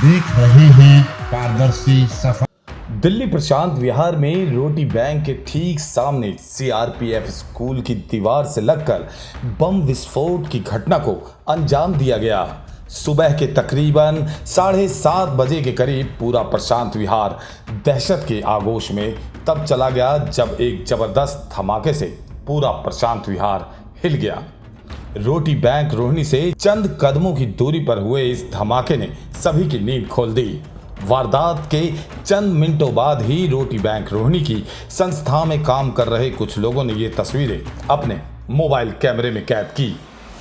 देख रहे हैं पारदर्शी सफर। दिल्ली प्रशांत विहार में रोटी बैंक के ठीक सामने सीआरपीएफ स्कूल की दीवार से लगकर बम विस्फोट की घटना को अंजाम दिया गया। सुबह के तकरीबन 7:30 बजे के करीब पूरा प्रशांत विहार दहशत के आगोश में तब चला गया जब एक जबरदस्त धमाके से पूरा प्रशांत विहार हिल गया। रोटी बैंक रोहिणी से चंद कदमों की दूरी पर हुए इस धमाके ने सभी की नींद खोल दी। वारदात के चंद मिनटों बाद ही रोटी बैंक रोहिणी की संस्था में काम कर रहे कुछ लोगों ने ये तस्वीरें अपने मोबाइल कैमरे में कैद की।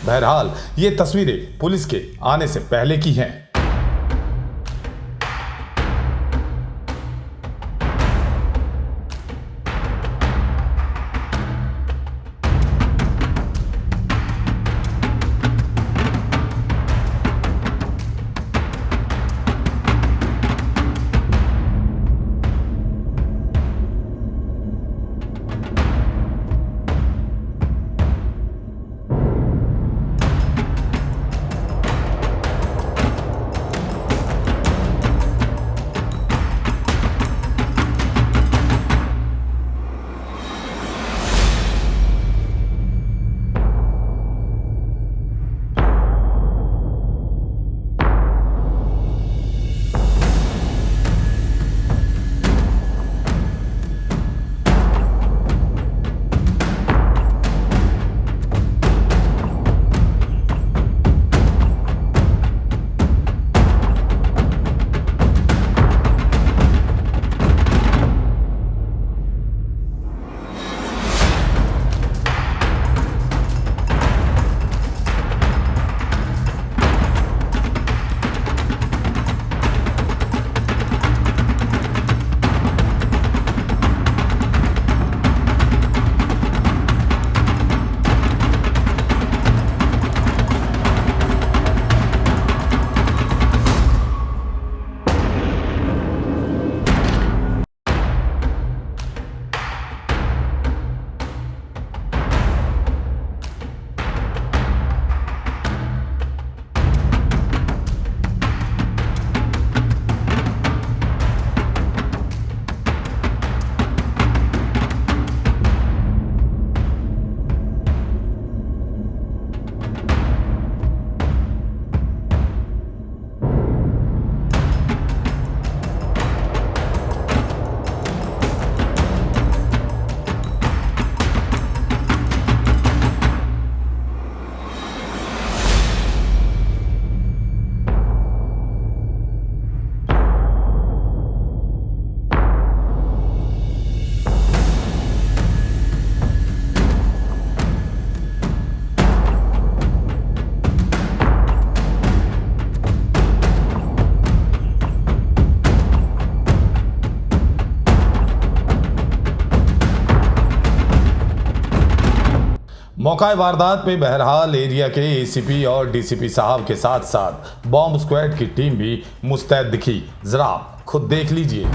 बहरहाल ये तस्वीरें पुलिस के आने से पहले की हैं। मौका वारदात पे बहरहाल एरिया के एसीपी और डीसीपी साहब के साथ साथ बॉम्ब स्क्वाड की टीम भी मुस्तैद दिखी। जरा खुद देख लीजिए।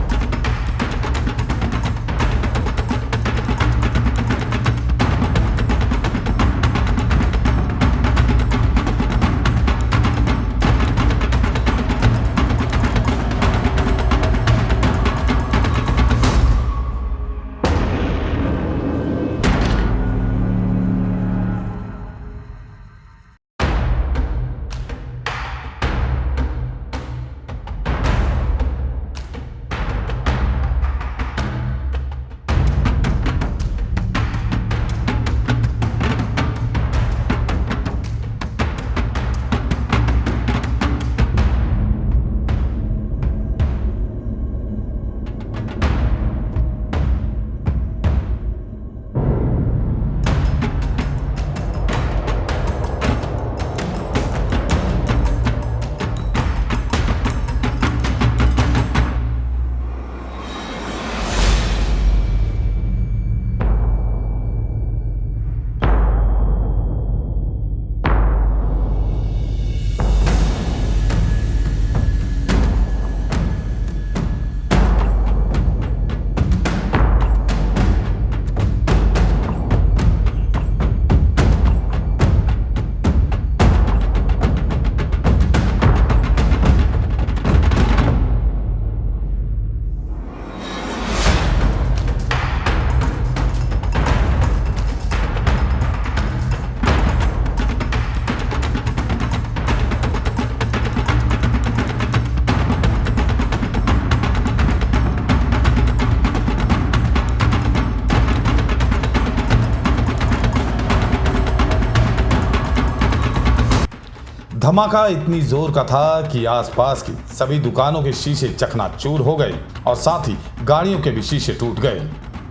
धमाका इतनी जोर का था कि आसपास की सभी दुकानों के शीशे चकनाचूर हो गए और साथ ही गाड़ियों के भी शीशे टूट गए।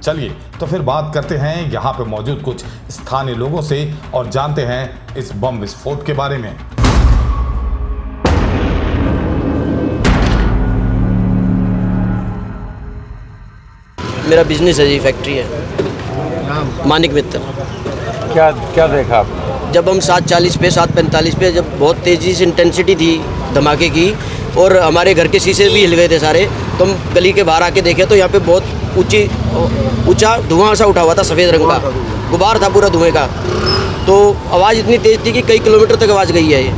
चलिए तो फिर बात करते हैं यहाँ पे मौजूद कुछ स्थानीय लोगों से और जानते हैं इस बम विस्फोट के बारे में। मेरा बिजनेस है जी, फैक्ट्री है, मानिक मित्तल। क्या क्या देखा आपने? जब हम 7:40 पे 7:45 पे जब बहुत तेज़ी से इंटेंसिटी थी धमाके की और हमारे घर के शीशे भी हिल गए थे सारे, तो हम गली के बाहर आके देखे तो यहाँ पे बहुत ऊंचा धुआं सा उठा हुआ था, सफ़ेद रंग का गुबार था पूरा धुएं का। तो आवाज़ इतनी तेज़ थी कि कई किलोमीटर तक आवाज़ गई है ये।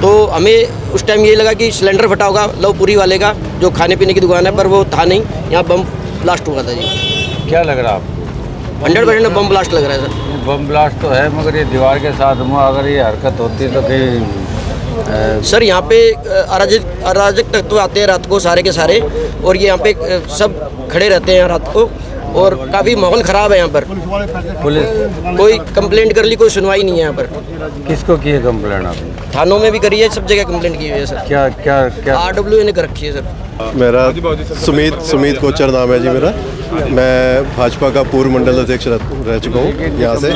तो हमें उस टाइम ये लगा कि सिलेंडर फटा होगा लवपुरी वाले का, जो खाने पीने की दुकान है, पर वो था नहीं। यहाँ बम ब्लास्ट हुआ था जी। क्या लग रहा आपको? 100% बम ब्लास्ट लग रहा है सर। बम ब्लास्ट तो है, मगर ये दीवार के साथ हुआ, अगर ये हरकत होती तो कहीं सर यहाँ पे अराजक तत्व आते हैं रात को सारे के सारे, और ये यहाँ पे सब खड़े रहते हैं रात को, और काफ़ी माहौल ख़राब है यहाँ पर। पुलिस कोई कंप्लेंट कर ली, कोई सुनवाई नहीं है यहाँ पर। किसको की है कंप्लेंट आपने? थानों में भी करी है, सब जगह कंप्लेंट की हुई है सर। क्या क्या क्या RWA ने कर रखी है सर। मेरा सुमित कोचर नाम है जी मेरा। मैं भाजपा का पूर्व मंडल अध्यक्ष रह चुका हूँ यहाँ से।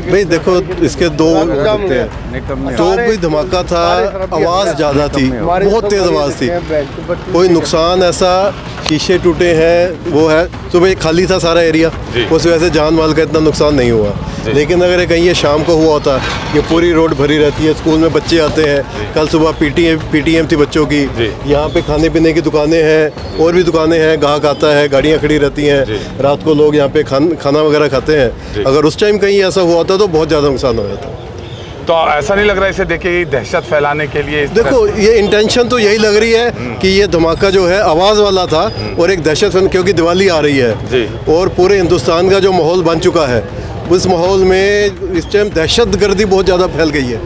भाई देखो, इसके दो सकते हैं। जो भी धमाका था, आवाज़ ज़्यादा थी, बहुत तेज़ आवाज़ थी। कोई नुकसान ऐसा शीशे टूटे हैं वो है, सुबह खाली था सारा एरिया, उस वजह से जान माल का इतना नुकसान नहीं हुआ। लेकिन अगर कहीं ये शाम को हुआ होता, ये पूरी रोड भरी रहती है, स्कूल में बच्चे आते हैं, कल सुबह पीटीएम थी बच्चों की, यहाँ पे खाने पीने की दुकानें हैं, और भी दुकानें हैं, ग्राहक आता है, गाड़ियाँ खड़ी रहती हैं, रात को लोग यहाँ पे खाना वगैरह खाते हैं। अगर उस टाइम कहीं ऐसा हुआ होता तो बहुत ज़्यादा नुकसान हो जाता। तो ऐसा नहीं लग रहा है इसे देखिए दहशत फैलाने के लिए? देखो, ये इंटेंशन तो यही लग रही है कि ये धमाका जो है आवाज़ वाला था और एक दहशत, क्योंकि दिवाली आ रही है और पूरे हिंदुस्तान का जो माहौल बन चुका है, उस माहौल में इस टाइम दहशतगर्दी बहुत ज़्यादा फैल गई है।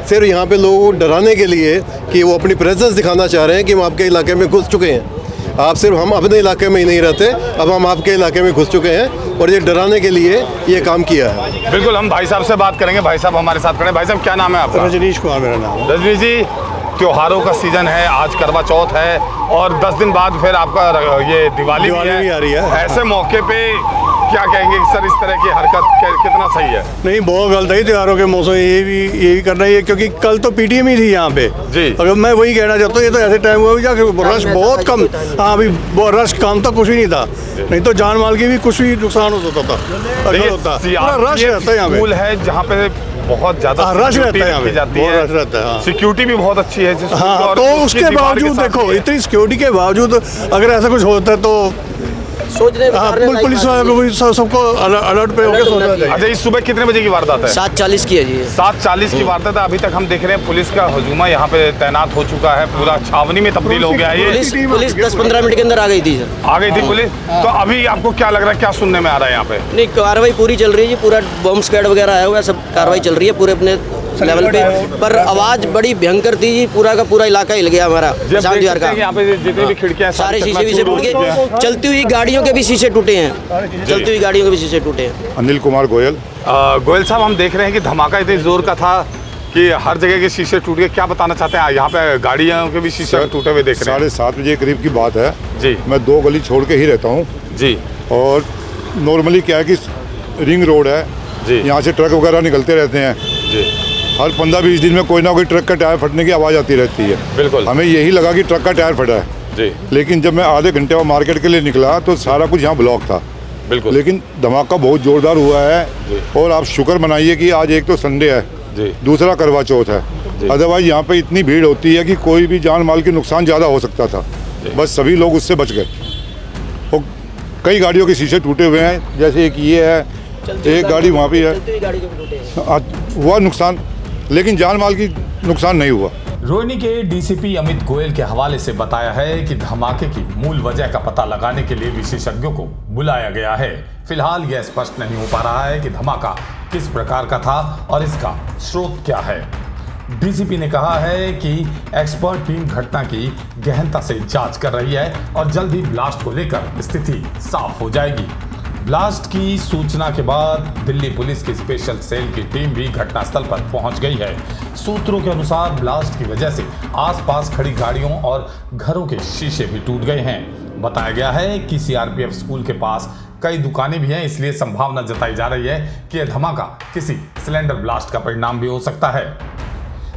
सिर्फ यहाँ पे लोगों को डराने के लिए कि वो अपनी प्रेजेंस दिखाना चाह रहे हैं कि हम आपके इलाके में घुस चुके हैं। आप सिर्फ हम अपने इलाके में ही नहीं रहते, अब हम आपके इलाके में घुस चुके हैं, और ये डराने के लिए ये काम किया है। बिल्कुल, हम भाई साहब से बात करेंगे। भाई साहब हमारे साथ खड़े हैं। भाई साहब, क्या नाम है आपका? रजनीश कुमार मेरा नाम है। रजनीश जी, त्योहारों का सीजन है, आज करवा चौथ है और 10 दिन बाद फिर आपका ये दिवाली भी आ रही है। ऐसे मौके पे क्या कहेंगे सर, इस तरह की हरकत कितना सही है? नहीं, बहुत गलत है त्योहारों के मौसम, ये भी करना ही है, क्योंकि कल तो पीटीएम ही थी यहाँ पे जी। अगर मैं वही कहना चाहता हूँ, ये तो ऐसे टाइम हुआ रश बहुत कम। हाँ, अभी रश कम था, कुछ भी नहीं था, नहीं तो जान माल की भी कुछ भी नुकसान हो सकता था। रश रहता है यहाँ पे, स्कूल है जहाँ पे बहुत ज्यादा रश रहता है, यहाँ पे रश रहता है। सिक्योरिटी भी बहुत अच्छी है। हाँ, तो उसके बावजूद देखो, इतनी सिक्योरिटी के बावजूद अगर ऐसा कुछ होता है तो पुलिस वालों को सबको अलर्ट पे होकर सोचना चाहिए। अच्छा, इस सुबह कितने बजे की वारदात है? 7:40 की है जी। 7:40 की वारदात है। अभी तक हम देख रहे हैं पुलिस का हुजूमा यहाँ पे तैनात हो चुका है, पूरा छावनी में तब्दील हो गया है ये। पुलिस 10-15 मिनट के अंदर आ गई थी सर। आ गई थी पुलिस। तो अभी आपको क्या लग रहा है, क्या सुनने में आ रहा है यहाँ पे? नहीं, कार्रवाई पूरी चल रही है जी, पूरा बम स्क्वाड वगैरह आया हुआ है, सब कार्रवाई चल रही है पूरे अपने लेवल पे। पर आवाज बड़ी भयंकर थी जी, पूरा का पूरा इलाका हिल गया हमारा शांत विहार का। यहाँ पे जितनी भी खिड़कियाँ, सारे शीशे टूट गए, चलती हुई गाड़ियों के भी शीशे टूटे हैं, चलती हुई गाड़ियों के भी शीशे टूटे हैं। अनिल कुमार गोयल। गोयल साहब, हम देख रहे हैं कि धमाका इतनी जोर का था कि हर जगह के शीशे टूट गए, क्या बताना चाहते हैं? यहाँ पे गाड़ियों के भी शीशे टूटे हुए देख रहे हैं। 7:30 बजे करीब की बात है जी। मैं 2 गली छोड़ के ही रहता हूँ जी, और नॉर्मली क्या है कि रिंग रोड है जी, यहाँ से ट्रक वगैरह निकलते रहते हैं जी। हर 15-20 दिन में कोई ना कोई ट्रक का टायर फटने की आवाज़ आती रहती है। बिल्कुल, हमें यही लगा कि ट्रक का टायर फटा है जी। लेकिन जब मैं आधे घंटे में मार्केट के लिए निकला तो सारा कुछ यहाँ ब्लॉक था। बिल्कुल, लेकिन धमाका बहुत ज़ोरदार हुआ है और आप शुक्र मनाइए कि आज एक तो संडे है जी, दूसरा करवा चौथ है, अदरवाइज यहाँ पे इतनी भीड़ होती है कि कोई भी जान माल की नुकसान ज़्यादा हो सकता था। बस सभी लोग उससे बच गए और कई गाड़ियों के शीशे टूटे हुए हैं, जैसे एक ये है, एक गाड़ी वहाँ भी है, हुआ नुकसान, लेकिन जान माल की नुकसान नहीं हुआ। रोहिणी के डीसीपी अमित गोयल के हवाले से बताया है कि धमाके की मूल वजह का पता लगाने के लिए विशेषज्ञों को बुलाया गया है। फिलहाल यह स्पष्ट नहीं हो पा रहा है कि धमाका किस प्रकार का था और इसका स्रोत क्या है। डीसीपी ने कहा है कि एक्सपर्ट टीम घटना की गहनता से जांच कर रही है और जल्द ही ब्लास्ट को लेकर स्थिति साफ हो जाएगी। ब्लास्ट की सूचना के बाद दिल्ली पुलिस की स्पेशल सेल की टीम भी घटनास्थल पर पहुंच गई है। सूत्रों के अनुसार ब्लास्ट की वजह से आसपास खड़ी गाड़ियों और घरों के शीशे भी टूट गए हैं। बताया गया है कि सीआरपीएफ स्कूल के पास कई दुकानें भी हैं, इसलिए संभावना जताई जा रही है कि यह धमाका किसी सिलेंडर ब्लास्ट का परिणाम भी हो सकता है।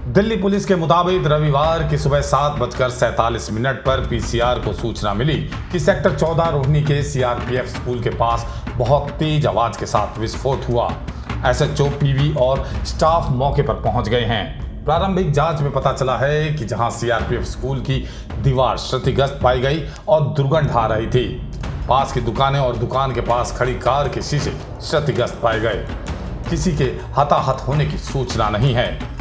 दिल्ली पुलिस के मुताबिक रविवार की सुबह 7:47 पर पीसीआर को सूचना मिली कि सेक्टर 14 रोहिणी के सीआरपीएफ स्कूल के पास बहुत तेज आवाज के साथ विस्फोट हुआ। एसएचओ पीवी और स्टाफ मौके पर पहुंच गए हैं। प्रारंभिक जांच में पता चला है कि जहां सीआरपीएफ स्कूल की दीवार क्षतिग्रस्त पाई गई और दुर्गंध आ रही थी, पास की दुकानें और दुकान के पास खड़ी कार के शीशे क्षतिग्रस्त पाए गए। किसी के हताहत होने की सूचना नहीं है।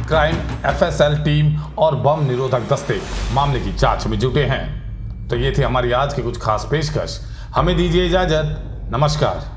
क्राइम एफएसएल टीम और बम निरोधक दस्ते मामले की जांच में जुटे हैं। तो ये थी हमारी आज की कुछ खास पेशकश। हमें दीजिए इजाजत। नमस्कार।